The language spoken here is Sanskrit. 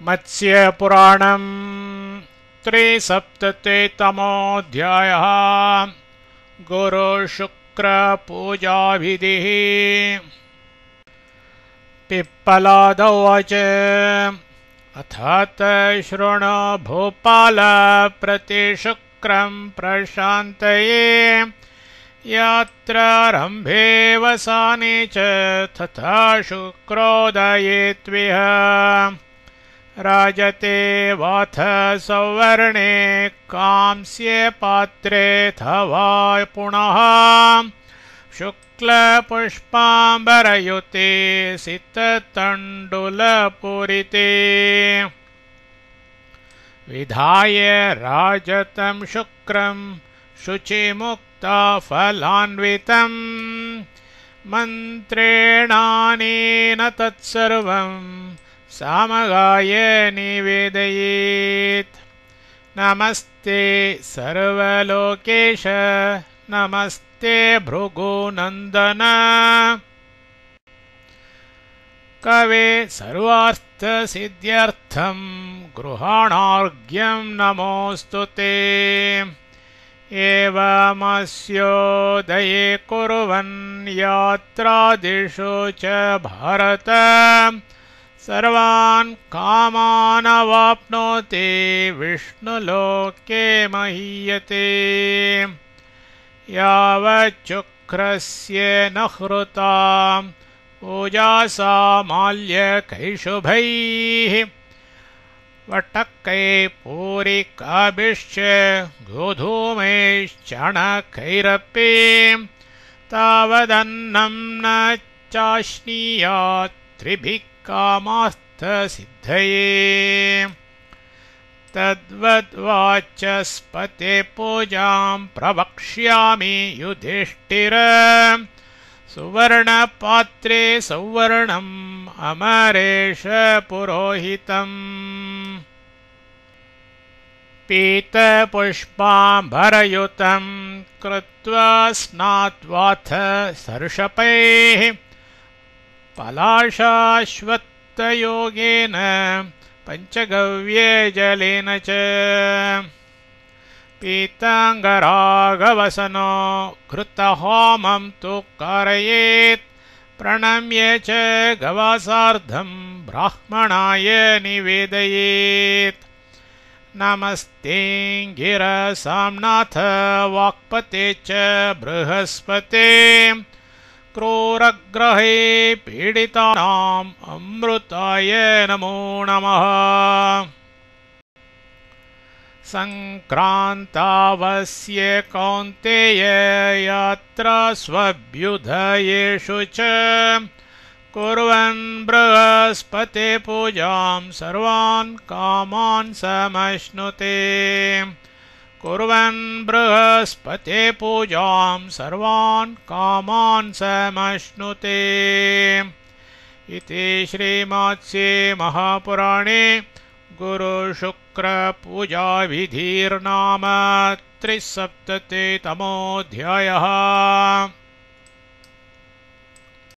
मत्स्यपुराणं त्रिसप्ततितमोऽध्यायः। गुरुशुक्रपूजाविधिः। पिप्पलादौवाच अथ शृणु भूपाल प्रतिशुक्रं प्रशान्तये यात्रारम्भे वसाने च तथा शुक्रोदयेत्विह राजते वाथ सौवर्णे कांस्ये पात्रेऽथवा पुनः शुक्लपुष्पाम्बरयुते सिततण्डुलपूरिते विधाय राजतं शुक्रं शुचिमुक्ताफलान्वितं मन्त्रेणानेन तत्सर्वं सामगाय निवेदयेत्। नमस्ते सर्वलोकेश नमस्ते भृगुनन्दन कवे सर्वार्थसिद्ध्यर्थं गृहाणार्घ्यं नमोऽस्तु ते। एवमस्योदये कुर्वन् यात्रादिषु च भारत सर्वान् कामान् अवाप्नोति विष्णुलोके महीयते। यावच्चुक्रस्य न हृता पूजासा माल्यकैशुभैः वटकैः पूरिकाभिश्च गोधूमैश्चणकैरपि तावदन्नं न चाश्नीयात् त्रिभिः कामार्थसिद्धये। तद्वद्वाचस्पते पूजां प्रवक्ष्यामि युधिष्ठिर सुवर्णपात्रे सौवर्णम् अमरेश पुरोहितम् पीतपुष्पाम्बरयुतं कृत्वा स्नात्वाथ सर्षपैः पलाशाश्वत्थयोगेन पञ्चगव्यजलेन च पीताङ्गरागवसनो घृतहोमं तु कारयेत् प्रणम्य च गवासार्धं ब्राह्मणाय निवेदयेत्। नमस्ते गिरसाम्नाथ वाक्पते च बृहस्पते क्रूरग्रहे पीडितानाम् अमृताय नमो नमः। सङ्क्रान्तावस्य कौन्तेय यात्रास्वभ्युदयेषु च कुर्वन् बृहस्पते पूजां सर्वान् कामान् समश्नुते। कुर्वन् बृहस्पते पूजां सर्वान् कामान् समश्नुते। इति श्रीमत्स्ये महापुराणे गुरुशुक्रपूजाविधिर्नाम 3सप्ततितमोऽध्यायः।